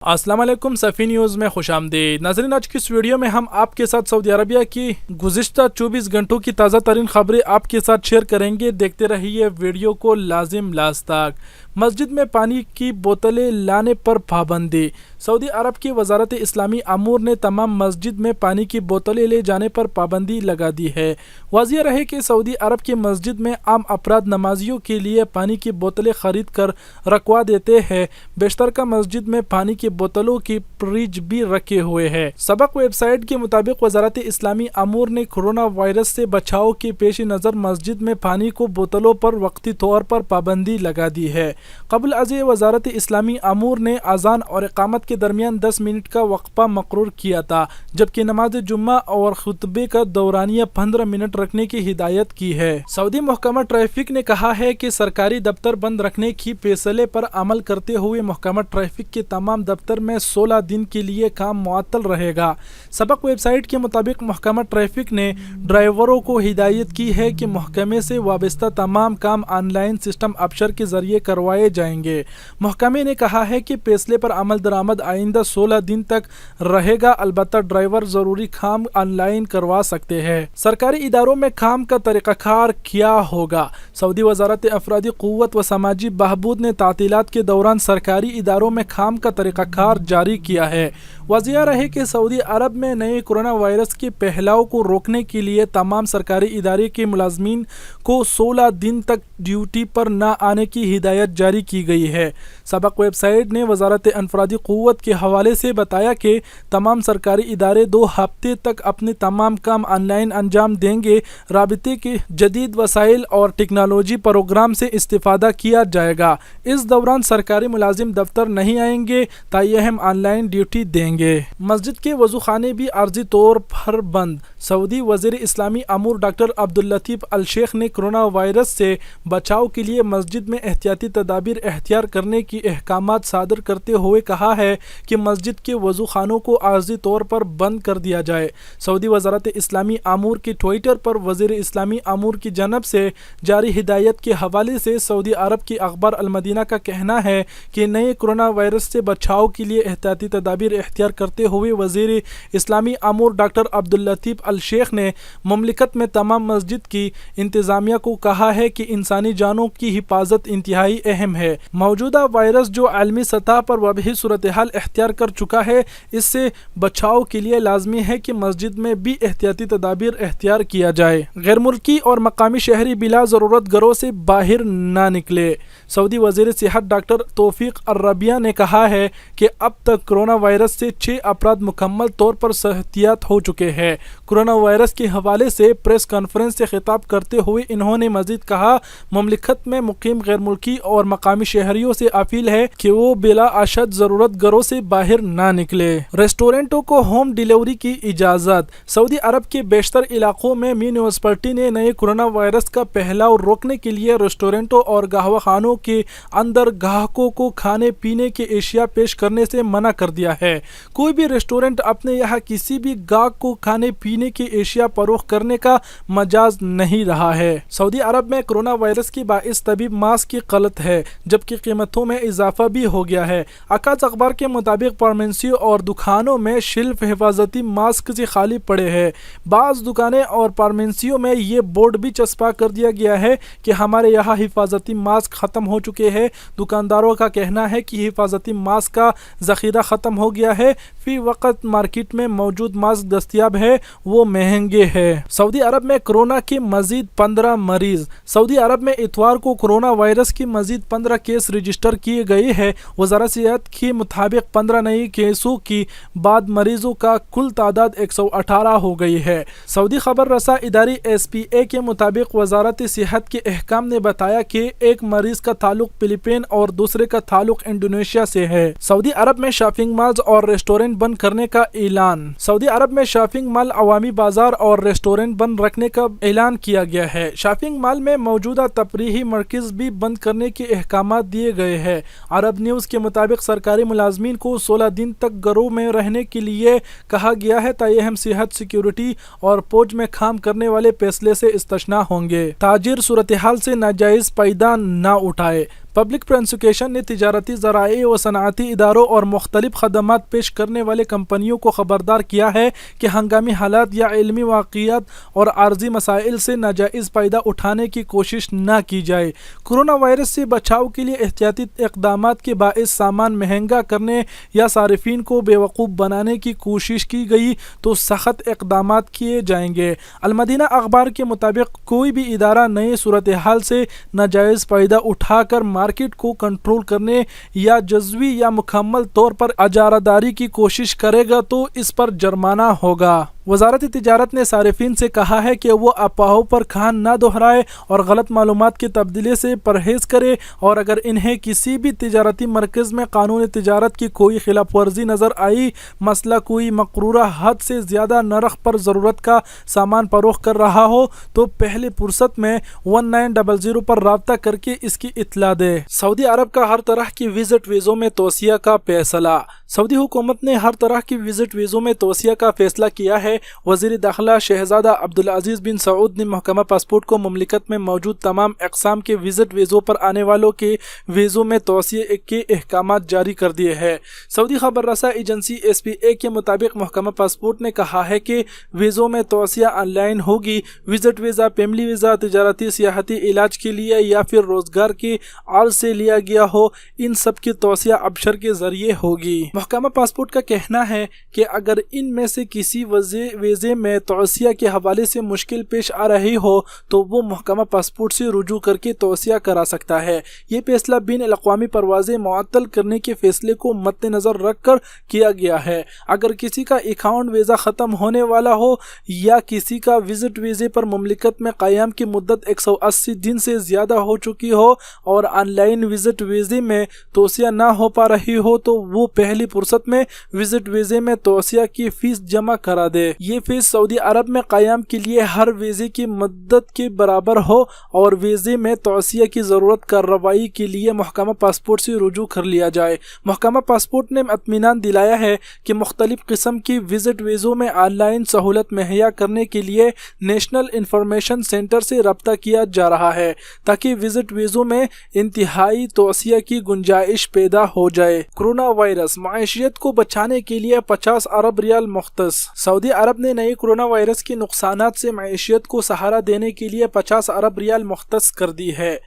السلام علیکم صفی نیوز میں خوش آمدید ناظرین، آج کی اس ویڈیو میں ہم آپ کے ساتھ سعودی عربیہ کی گزشتہ 24 گھنٹوں کی تازہ ترین خبریں آپ کے ساتھ شیئر کریں گے۔ دیکھتے رہیے ویڈیو کو لازم لاست تک۔ مسجد میں پانی کی بوتلیں لانے پر پابندی۔ سعودی عرب کی وزارت اسلامی امور نے تمام مسجد میں پانی کی بوتلیں لے جانے پر پابندی لگا دی ہے۔ واضح رہے کہ سعودی عرب کی مسجد میں عام افراد نمازیوں کے لیے پانی کی بوتلیں خرید کر رکھوا دیتے ہیں۔ بیشتر کا مسجد میں پانی کی بوتلوں کی فریج بھی رکھے ہوئے ہیں۔ سبق ویب سائٹ کے مطابق وزارت اسلامی امور نے کورونا وائرس سے بچاؤ کے پیش نظر مسجد میں پانی کو بوتلوں پر وقتی طور پر پابندی لگا دی ہے۔ قبل ازیں وزارت اسلامی امور نے اذان اور اقامت کے درمیان 10 منٹ کا وقفہ مقرر کیا تھا، جبکہ نماز جمعہ اور خطبے کا دورانیہ 15 منٹ رکھنے کی ہدایت کی ہے۔ سعودی محکمہ ٹریفک نے کہا ہے کہ سرکاری دفتر بند رکھنے کی فیصلے پر عمل کرتے ہوئے محکمہ ٹریفک کے تمام دفتر میں 16 دن کے لیے کام معطل رہے گا۔ سبق ویب سائٹ کے مطابق محکمہ ٹریفک نے ڈرائیوروں کو ہدایت کی ہے کہ محکمے سے وابستہ تمام کام آن لائن سسٹم ابشر کے ذریعے کروائے جائیں گے۔ محکمے نے کہا ہے کہ فیصلے پر عمل درآمد آئندہ 16 دن تک رہے گا، البتہ ڈرائیور ضروری کام آن لائن کروا سکتے ہیں۔ سرکاری اداروں میں کام کا طریقہ کار کیا ہوگا؟ سعودی وزارت افرادی قوت و سماجی بہبود نے تعطیلات کے دوران سرکاری اداروں میں کام کا طریقہ کار جاری کیا ہے۔ واضح رہے کہ سعودی عرب میں نئے کورونا وائرس کے پھیلاؤ کو روکنے کے لیے تمام سرکاری ادارے کے ملازمین کو 16 دن تک ڈیوٹی پر نہ آنے کی ہدایت جاری کی گئی ہے۔ سبق ویب سائٹ نے وزارت انفرادی قوت کے حوالے سے بتایا کہ تمام سرکاری ادارے 2 ہفتے تک اپنے تمام کام آن لائن انجام دیں گے۔ رابطے کے جدید وسائل اور ٹیکنالوجی پروگرام سے استفادہ کیا جائے گا۔ اس دوران سرکاری ملازم دفتر نہیں آئیں گے، تاہم آن لائن ڈیوٹی دیں گے۔ مسجد کے وضو خانے بھی عارضی طور پر بند۔ سعودی وزیر اسلامی امور ڈاکٹر عبداللطیف الشیخ نے کورونا وائرس سے بچاؤ کے لیے مسجد میں احتیاطی تدابیر اختیار کرنے کی احکامات صادر کرتے ہوئے کہا ہے کہ مسجد کے وضو خانوں کو عارضی طور پر بند کر دیا جائے۔ سعودی وزارت اسلامی امور کی ٹوئیٹر پر وزیر اسلامی امور کی جانب سے جاری ہدایت کے حوالے سے سعودی عرب کی اخبار المدینہ کا کہنا ہے کہ نئے کورونا وائرس سے بچاؤ کے لیے احتیاطی تدابیر اختیار کرتے ہوئے وزیر اسلامی امور ڈاکٹر عبداللطیف الشیخ نے مملکت میں تمام مسجد کی انتظامیہ کو کہا ہے کہ انسانی جانوں کی حفاظت انتہائی اہم ہے۔ موجودہ وائرس جو عالمی سطح پر وبائی صورتحال اختیار کر چکا ہے، اس سے بچاؤ کے لیے لازمی ہے کہ مسجد میں بھی احتیاطی تدابیر اختیار کیا جائے۔ غیر ملکی اور مقامی شہری بلا ضرورت گھروں سے باہر نہ نکلے۔ سعودی وزیر صحت ڈاکٹر توفیق الربیع نے کہا ہے کہ اب تک کورونا وائرس سے 6 افراد مکمل طور پر صحتیاب ہو چکے ہیں۔ کورونا وائرس کے حوالے سے پریس کانفرنس سے خطاب کرتے ہوئے انہوں نے مزید کہا، مملکت میں مقیم غیر ملکی اور مقامی شہریوں سے اپیل ہے کہ وہ بلا اشد ضرورت گھروں سے باہر نہ نکلے۔ ریسٹورینٹوں کو ہوم ڈیلیوری کی اجازت۔ سعودی عرب کے بیشتر علاقوں میں میونسپلٹی نے نئے کورونا وائرس کا پھیلاؤ روکنے کے لیے ریسٹورینٹوں اور قہوہ خانوں کے اندر گاہکوں کو کھانے پینے کے اشیاء پیش کرنے سے منع کر دیا ہے۔ کوئی بھی ریسٹورینٹ اپنے یہاں کسی بھی گاہک کو کھانے پینے کے اشیاء فروخت کرنے کا مجاز نہیں رہا ہے۔ سعودی عرب میں کورونا وائرس کے باعث طبی ماسک کی قلت ہے، جبکہ قیمتوں میں اضافہ بھی ہو گیا ہے۔ عکاظ اخبار کے مطابق فارمیسیوں اور دکانوں میں شیلف حفاظتی ماسک سے خالی پڑے ہیں۔ بعض دکانیں اور فارمیسیوں میں یہ بورڈ بھی چسپاں کر دیا گیا ہے کہ ہمارے یہاں حفاظتی ماسک ختم ہو چکے ہیں۔ دکانداروں کا کہنا ہے کہ حفاظتی ماسک کا ذخیرہ ختم ہو گیا ہے۔ فی وقت مارکیٹ میں موجود ماسک دستیاب ہے، وہ مہنگے ہیں۔ سعودی عرب میں کورونا کے مزید 15 مریض۔ سعودی عرب میں اتوار کو کورونا وائرس کی مزید 15 کیس رجسٹر کیے گئے ہیں۔ وزارت صحت کے مطابق 15 نئے کیسوں کے بعد مریضوں کا کل تعداد 118 ہو گئی ہے۔ سعودی خبر رساں ادارے SPA کے مطابق وزارت صحت کے حکام نے بتایا کہ ایک مریض کا تعلق فلپین اور دوسرے کا تعلق انڈونیشیا سے ہے۔ سعودی عرب میں شاپنگ مالز اور ریسٹورینٹ بند کرنے کا اعلان۔ سعودی عرب میں شاپنگ مال، عوامی بازار اور ریسٹورینٹ بند رکھنے کا اعلان کیا گیا ہے۔ شاپنگ مال میں موجودہ تفریحی مرکز بھی بند کرنے کے احکامات دیے گئے ہیں۔ عرب نیوز کے مطابق سرکاری ملازمین کو 16 دن تک گھروں میں رہنے کے لیے کہا گیا ہے، تاہم صحت، سیکیورٹی اور فوج میں کام کرنے والے فیصلے سے استثناء ہوں گے۔ تاجر صورتحال سے ناجائز فائدہ نہ اٹھائے۔ पब्लिक प्रोसिक्यूशन ने तिजारती ज़राए व सनाती इदारों और मुख्तलिफ खदमात पेश करने वाले कंपनियों को खबरदार किया है कि हंगामी हालात या इल्मी वाक़ियात और आर्जी मसाइल से नाजायज़ फ़ायदा उठाने की कोशिश न की जाए। कोरोना वायरस से बचाव के लिए एहतियाती इक़दामात के बाइस सामान महंगा करने या सारिफीन को बेवकूफ़ बनाने की कोशिश की गई तो सख्त इक़दामात किए जाएंगे। अलमदीना अखबार के मुताबिक कोई भी इदारा नए सूरत हाल से नाजायज़ फ़ायदा उठाकर मार्केट को कंट्रोल करने या जज़वी या मुकम्मल तौर पर अजारादारी की कोशिश करेगा तो इस पर जुर्माना होगा। वज़ारत तिजारत ने सारिफीन से कहा है कि वो अफवाहों पर कान न दोहराए और गलत मालूमात की तब्दीली से परहेज़ करे, और अगर इन्हें किसी भी तिजारती मरकज़ में कानून तिजारत की कोई खिलाफ वर्जी नज़र आई, मसला कोई मकरूरा हद से ज़्यादा नरख पर ज़रूरत का सामान फरोख्त कर रहा हो, तो पहले फुर्सत में 1900 पर रब्ता करके इसकी इत्तला दे। सऊदी अरब का हर तरह की विज़िट वीज़ों में तोसिया का फैसला। सऊदी हुकूमत ने हर तरह की विज़िट वीज़ों में तोसिया का फैसला किया है। वज़ीर दाखिला शहज़ादा अब्दुल अज़ीज़ बिन सऊद ने महकमा पासपोर्ट को मुमलिकत में मौजूद तमाम अक़साम के विज़िट वीज़ों पर आने वालों के वीज़ों में तोसिया के अहकामात जारी कर दिए हैं। सऊदी खबर रसा एजेंसी SPA के मुताबिक महकमा पासपोर्ट ने कहा है कि वीज़ों में तोसिया ऑनलाइन होगी। विज़िट वीज़ा, फैमिली वीज़ा, तिजारती सियाहती इलाज के लिए या फिर रोज़गार की आल से लिया गया हो, इन सब की तोसिया अबशर के ज़रिए होगी। महकमा पासपोर्ट का कहना है कि अगर इनमें से किसी वीज़े में तोसिया के हवाले से मुश्किल पेश आ रही हो तो वो महकमा पासपोर्ट से रुजू करके तोसिया करा सकता है। ये फैसला बिन अक़वामी परवाज़ें मुअत्तल करने के फैसले को मद्देनज़र रख कर किया गया है। अगर किसी का अकाउंट वीज़ा ख़त्म होने वाला हो या किसी का विज़िट वीज़े पर मुमलिकत में क़याम की मुद्दत 180 दिन से ज़्यादा हो चुकी हो और ऑनलाइन विज़िट वीज़े में तोसिया ना हो पा रही हो तो वो पहली फुर्सत में विज़िट वीज़े में तोसिया की फ़ीस जमा करा दे। ये फ़ीस सऊदी अरब में क़याम के लिए हर वीज़े की मुद्दत के बराबर हो और वीज़े में तोसिया की ज़रूरत कार्रवाई के लिए महकमा पासपोर्ट से रुजू कर लिया जाए। महकमा पासपोर्ट ने इत्मीनान दिलाया है कि मुख्तलिफ़ किस्म की विज़िट वीज़ों में ऑनलाइन सहूलत मुहैया करने के लिए नेशनल इंफॉर्मेशन सेंटर से रब्ता किया जा रहा है ताकि विज़िट वीज़ों में इंतहाई तोसिया की गुंजाइश पैदा हो जाए। कोरोना वायरस मईशियत को बचाने के लिए 50 अरब रियाल मुख्तस। सऊदी अरब ने नए कोरोना वायरस के नुकसानात से मईशियत को सहारा देने के लिए 50 अरब रियाल मुख्तस कर दी है।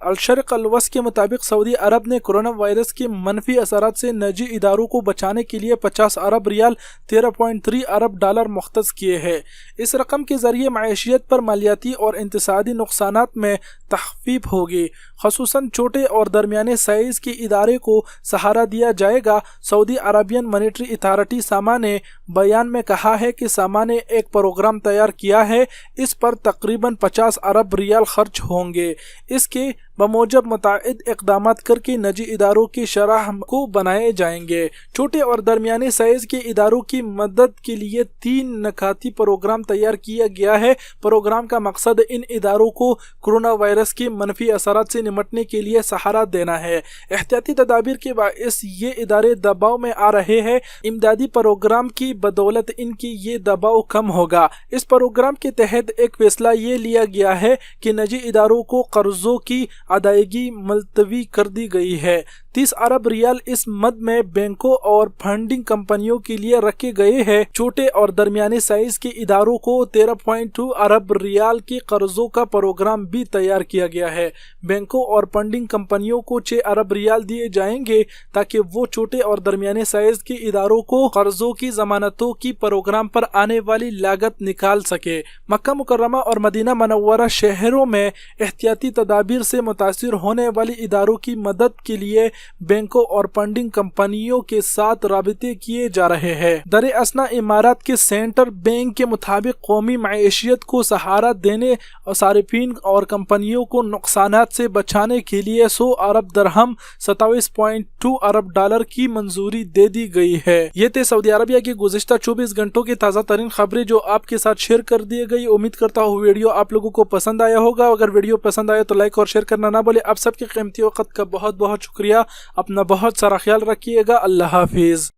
अल-शर्क़ अल-वस्त के मुताबिक सऊदी अरब ने कोरोना वायरस के मनफी असरात से निजी इदारों को बचाने के लिए 50 अरब रियाल 13.3 अरब डॉलर मुख्तस किए हैं। इस रकम के ज़रिए मईशियत पर मालियाती और इक़्तिसादी नुकसानात में तख़फ़ीफ़ होगी, ख़ुसूसन छोटे और दरमियाने साइज़ के इदारे को सहारा दिया जाएगा। सऊदी अरबियन मॉनेटरी अथॉरिटी सामा ने बयान में कहा है कि सामा ने एक प्रोग्राम तैयार किया है, इस पर तकरीबन 50 अरब रियाल खर्च होंगे। इसके बमूजब मुताइद इक़दामात करके निजी इदारों की शरह को बनाए जाएंगे। छोटे और दरमियाने साइज़ के इदारों की मदद के लिए 3 नकाती प्रोग्राम तैयार किया गया है। प्रोग्राम का मकसद इन इदारों को कोरोना वायरस के मनफी असरात से निमटने के लिए सहारा देना है। एहतियाती तदाबीर के बाइस ये इदारे दबाव में आ रहे हैं। इमदादी प्रोग्राम की बदौलत इनकी ये दबाव कम होगा। इस प्रोग्राम के तहत एक फैसला ये लिया गया है कि निजी इदारों को कर्जों की अदायगी मुलतवी कर दी गई है। 30 अरब रियाल इस मद में बैंकों और फंडिंग कंपनियों के लिए रखे गए हैं। छोटे और दरमियाने साइज के इदारों को 13.2 अरब रियाल के कर्जों का प्रोग्राम भी तैयार किया गया है। बैंकों और फंडिंग कंपनियों को 6 अरब रियाल दिए जाएंगे ताकि वो छोटे और दरमियाने साइज के इदारों को कर्जों की जमानतों की प्रोग्राम पर आने वाली लागत निकाल सके। मक्का मुकर्रमा और मदीना मनव्वरा शहरों में एहतियाती तदाबीर से मुतासिर होने वाली इदारों की मदद के लिए बैंकों और फंडिंग कंपनियों के साथ राबिते किए जा रहे हैं। दर असना इमारात के सेंट्रल बैंक के मुताबिक कौमी मईशियत को सहारा देने और सारिफीन और कंपनियों को नुकसानात से बचाने के लिए 100 अरब दरहम 27.2 अरब डॉलर की मंजूरी दे दी गई है। ये थे सऊदी अरबिया की गुज़िश्ता 24 घंटों की ताज़ा तरीन खबरें जो आपके साथ शेयर कर दी गई। उम्मीद करता हूँ वीडियो आप लोगों को पसंद आया होगा। अगर वीडियो पसंद आया तो लाइक और शेयर करना ना भूलें। आप सबके कीमती वक़्त का बहुत बहुत शुक्रिया। अपना बहुत सारा ख्याल रखिएगा। अल्लाह हाफिज़।